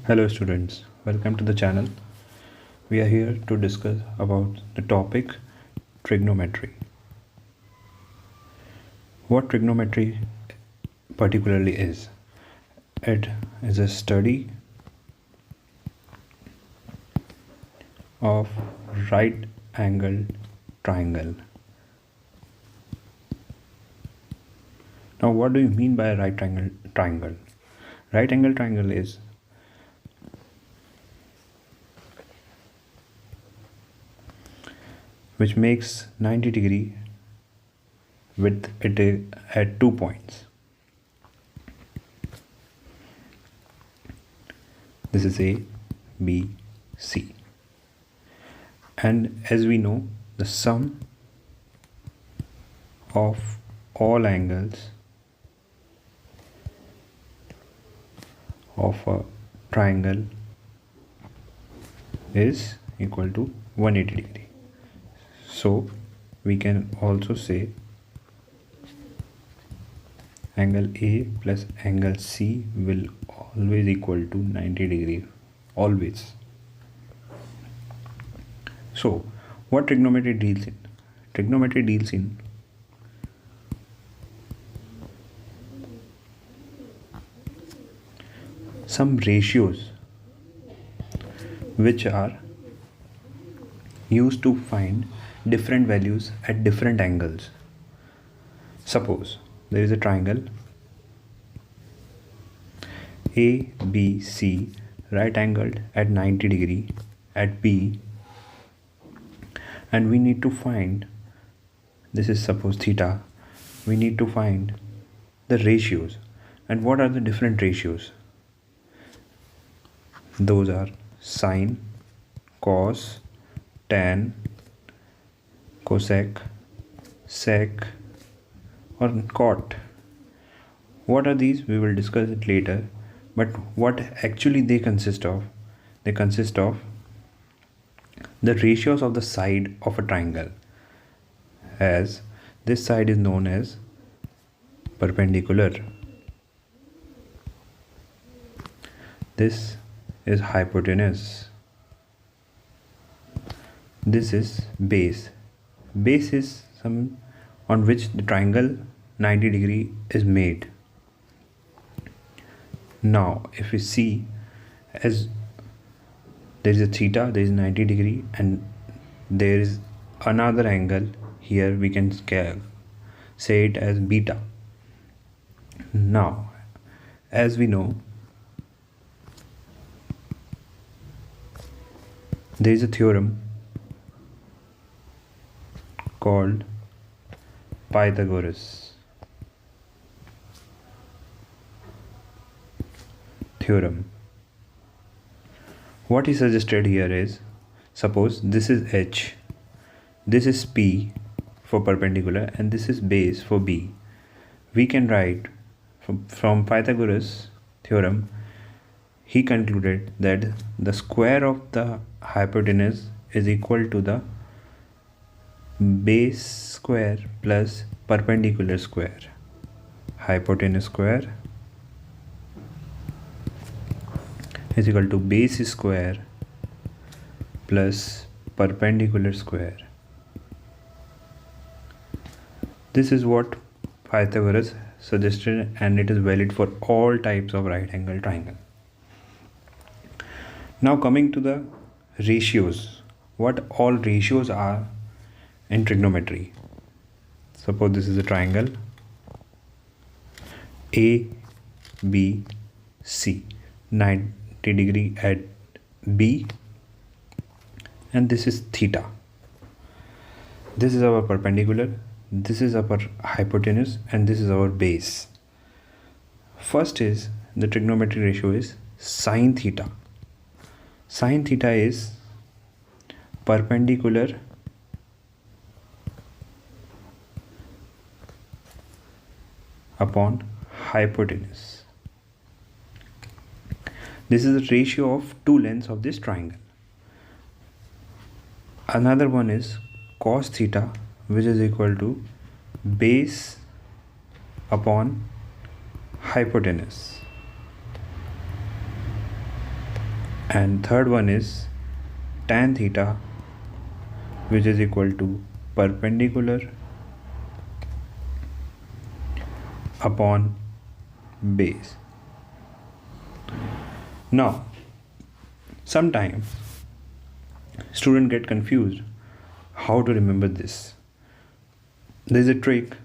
Hello students, welcome to the channel. We are here to discuss about the topic trigonometry. What trigonometry particularly is? It is a study of right angled triangle. Now what do you mean by a right angle triangle? Right angle triangle is which makes 90-degree with it at 2 points. This is A, B, C. And as we know, the sum of all angles of a triangle is equal to 180 degree. So we can also say angle A plus angle C will always equal to 90 degree, always. So what trigonometry deals in? Trigonometry deals in some ratios which are used to find different values at different angles. Suppose there is a triangle ABC right angled at 90 degree at B, and we need to find, this is suppose theta, we need to find the ratios. And what are the different ratios? Those are sine, cos, tan, cosec, sec or cot. What are these? We will discuss it later. But what actually they consist of? They consist of the ratios of the side of a triangle, as this side is known as perpendicular, this is hypotenuse, this is base. Base is some on which the triangle 90 degree is made. Now if we see, as there is a theta, there is 90 degree, and there is another angle here, we can say it as beta. Now as we know, there is a theorem called Pythagoras theorem. What he suggested here is, suppose this is H, this is P for perpendicular, and this is base for B. We can write from Pythagoras theorem, he concluded that the square of the hypotenuse is equal to the base square plus perpendicular square. Hypotenuse square is equal to base square plus perpendicular square. This is what Pythagoras suggested, and it is valid for all types of right angle triangle. Now coming to the ratios, what all ratios are in trigonometry. Suppose this is a triangle A, B, C, 90 degree at B, and this is theta. This is our perpendicular, this is our hypotenuse, and this is our base. First is the trigonometry ratio is sine theta. Sine theta is perpendicular upon hypotenuse. This is the ratio of two lengths of this triangle. Another one is cos theta, which is equal to base upon hypotenuse. And third one is tan theta, which is equal to perpendicular upon base. Now, sometimes students get confused how to remember this. There is a trick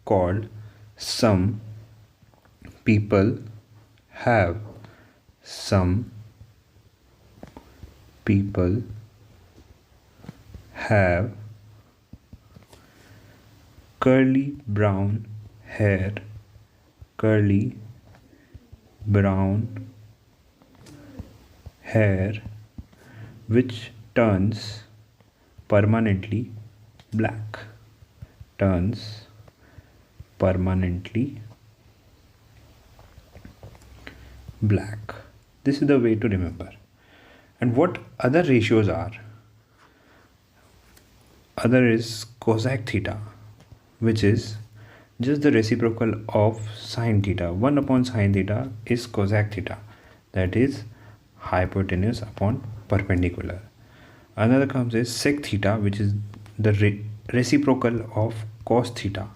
called some people have. Some people have curly brown hair. Curly brown hair which turns permanently black. Turns permanently black. This is the way to remember. And what other ratios are? Other is cosec theta, which is just the reciprocal of sine theta. 1 upon sine theta is cosec theta, that is hypotenuse upon perpendicular. Another comes is sec theta, which is the reciprocal of cos theta,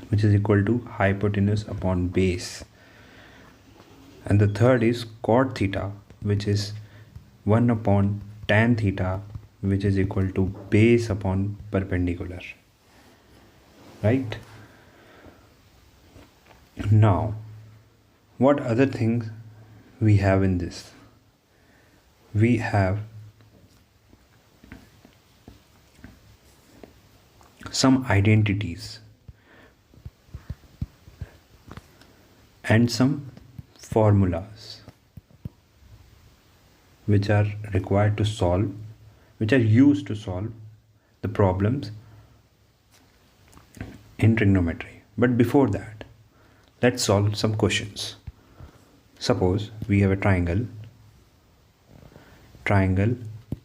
which is equal to hypotenuse upon base. And the third is cot theta, which is 1 upon tan theta, which is equal to base upon perpendicular. Right? Now, what other things we have in this? We have some identities and some formulas which are required to solve, which are used to solve the problems in trigonometry. But before that, let's solve some questions. Suppose we have a triangle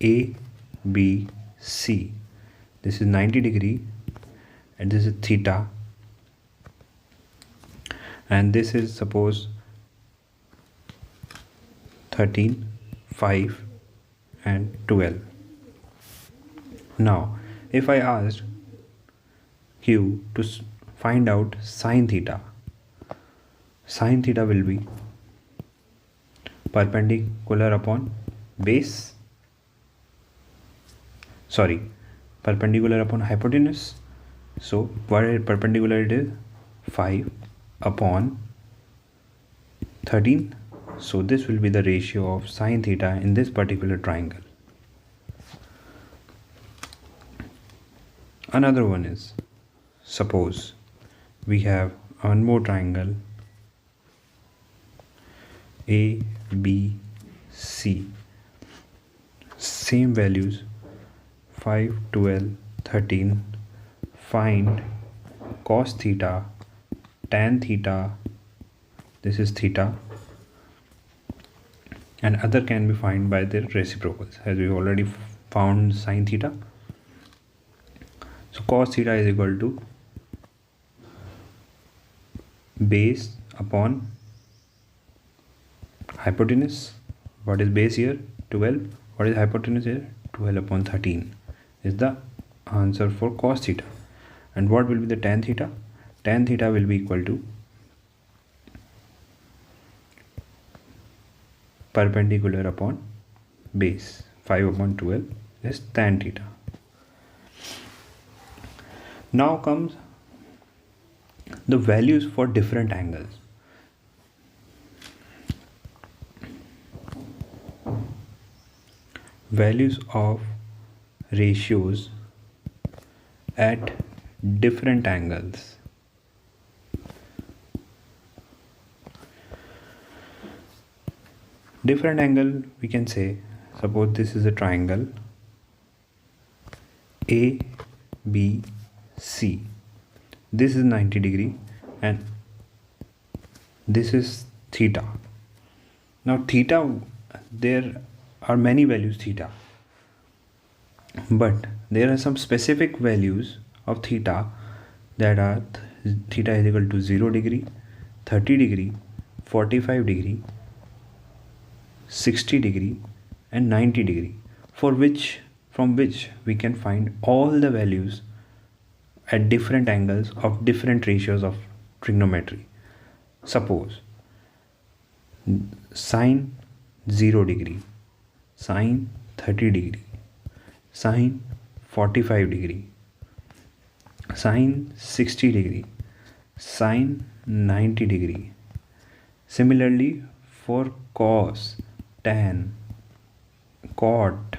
ABC. This is 90 degree and this is theta, and this is suppose 13, 5 and 12. Now if I asked you to find out sine theta will be perpendicular upon base, perpendicular upon hypotenuse. So what is perpendicular? It is 5 upon 13. So this will be the ratio of sine theta in this particular triangle. Another one is, suppose we have one more triangle ABC, same values 5, 12, 13. Find cos theta, tan theta, this is theta, and other can be found by their reciprocals, as we already found sine theta. So cos theta is equal to base upon hypotenuse. What is base here? 12. What is hypotenuse here? 12 upon 13 is the answer for cos theta. And what will be the tan theta? Tan theta will be equal to perpendicular upon base. 5 upon 12 is tan theta. Now comes the values for different angles. Values of ratios at different angles. Different angle, we can say, suppose this is a triangle ABC. This is 90 degree and this is theta. Now theta, there are many values theta, but there are some specific values of theta that are theta is equal to 0 degree, 30 degree, 45 degree, 60 degree and 90 degree, from which we can find all the values at different angles of different ratios of trigonometry. Suppose sine 0 degree, sine 30 degree, sine 45 degree, sine 60 degree, sine 90 degree. Similarly for cos, tan, cot,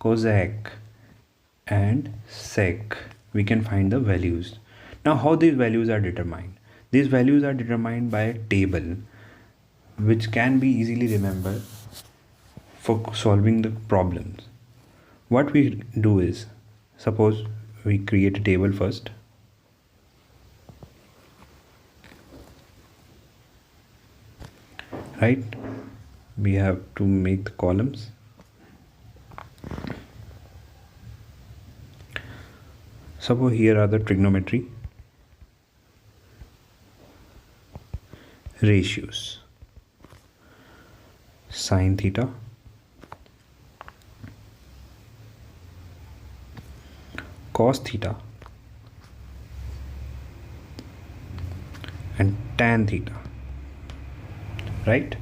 cosec and sec, we can find the values. Now how these values are determined? These values are determined by a table which can be easily remembered for solving the problems. What we do is, suppose we create a table first. Right? We have to make the columns. Suppose here are the trigonometry ratios. Sine theta, cos theta and tan theta, right?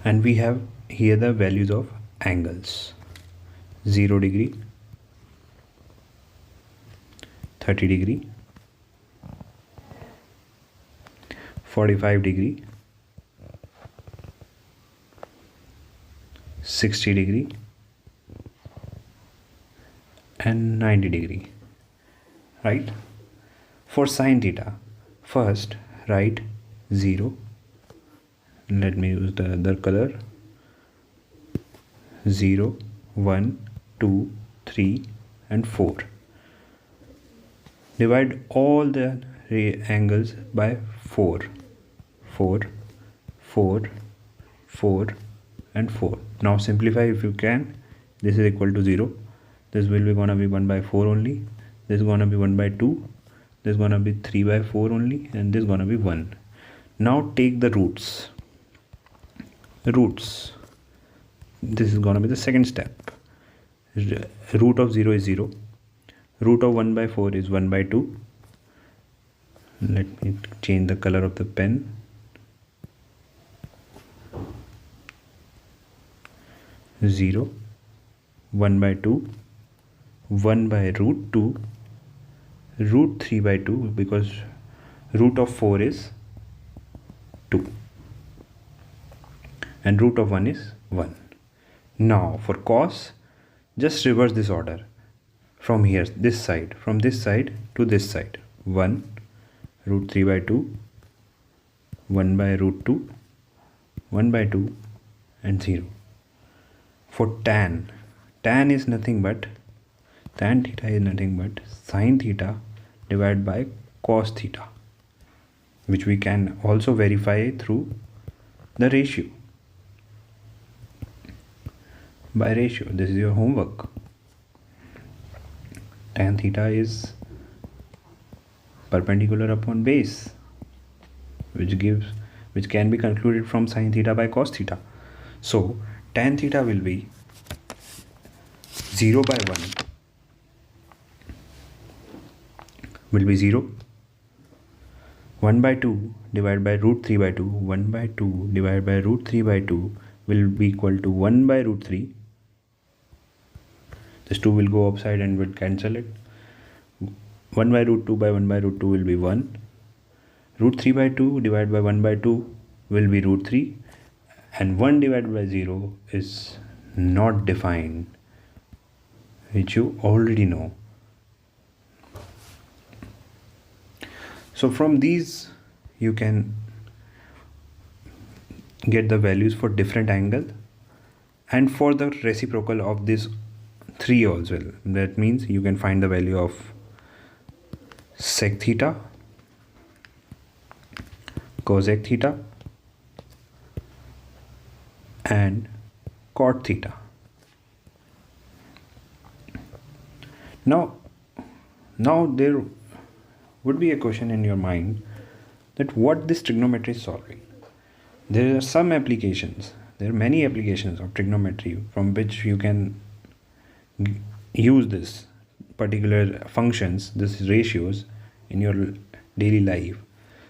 And we have here the values of angles: 0 degree, 30 degree, 45 degree, 60 degree and 90 degree, right? For sine theta, first write 0. Let me use the other color. 0, 1, 2, 3 and 4. Divide all the angles by 4. 4, 4, 4 and 4. Now simplify if you can. This is equal to 0. This will be gonna be 1 by 4 only. This is gonna be 1 by 2. This is gonna be 3 by 4 only, and this is gonna be 1. Now take the roots. This is gonna be the second step. Root of 0 is 0. Root of 1 by 4 is 1 by 2. Let me change the color of the pen. Zero, 1 by 2, 1 by root 2, root 3 by 2, because root of 4 is 2 and root of 1 is 1. Now for cos, just reverse this order from here, this side, from this side to this side. 1 root 3 by 2, 1 by root 2, 1 by 2 and 0. For tan theta is nothing but sine theta divided by cos theta, which we can also verify through the ratio. By ratio, this is your homework. Tan theta is perpendicular upon base, which can be concluded from sine theta by cos theta. So tan theta will be 0 by 1 will be 0. 1 by 2 divided by root 3 by 2. 1 by 2 divided by root 3 by 2 will be equal to 1 by root 3. This 2 will go upside and will cancel it. 1 by root 2 by 1 by root 2 will be 1. Root 3 by 2 divided by 1 by 2 will be root 3. And 1 divided by 0 is not defined, which you already know. So from these you can get the values for different angle and for the reciprocal of this 3 also. That means you can find the value of sec theta, cosec theta and cot theta. Now there would be a question in your mind that what this trigonometry is solving. There are some applications, there are many applications of trigonometry from which you can use this particular functions, this ratios in your daily life.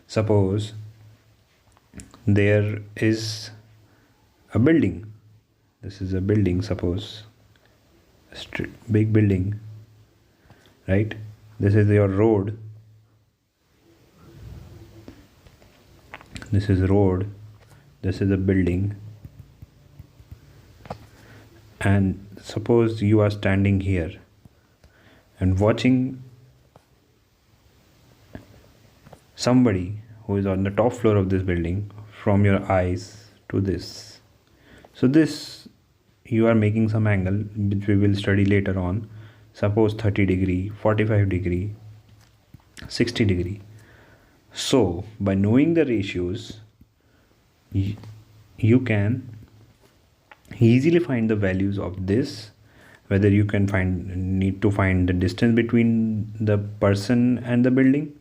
Suppose there is a building. This is a building, suppose a big building, right? This is your road. This is road. This is a building. And suppose you are standing here and watching somebody who is on the top floor of this building from your eyes to this. So this, you are making some angle which we will study later on. Suppose 30 degree, 45 degree, 60 degree. So by knowing the ratios, you can easily find the values of this, whether you can need to find the distance between the person and the building,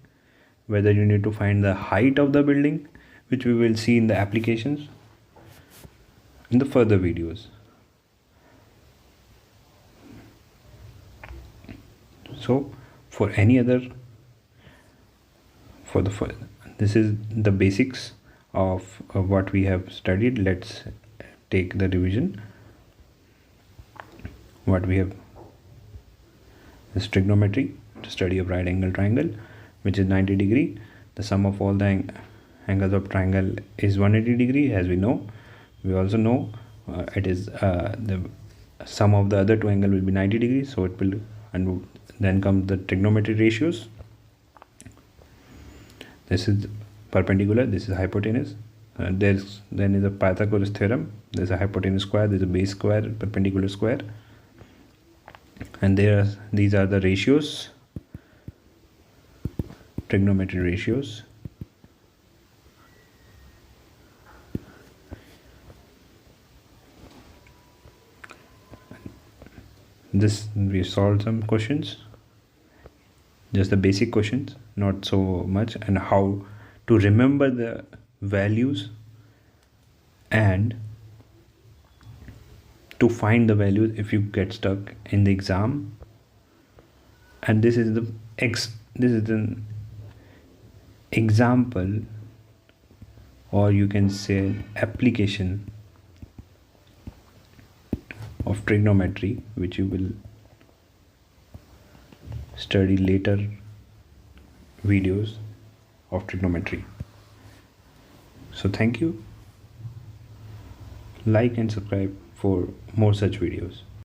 whether you need to find the height of the building, which we will see in the applications in the further videos. So for any other, this is the basics of what we have studied. Let's take the revision. What we have is trigonometry, the study of right angle triangle, which is 90 degree. The sum of all the angles of triangle is 180 degree, as we know. We also know it is the sum of the other two angles will be 90 degrees, so it will, and then comes the trigonometry ratios. This is perpendicular, this is hypotenuse. Then is a Pythagoras theorem. There's a hypotenuse square, there's a base square, perpendicular square, and these are the ratios, trigonometry ratios. This we solved some questions, just the basic questions, not so much, and how to remember the values and to find the values if you get stuck in the exam. And this is an example, or you can say an application of trigonometry, which you will study later videos of trigonometry. So thank you. Like and subscribe for more such videos.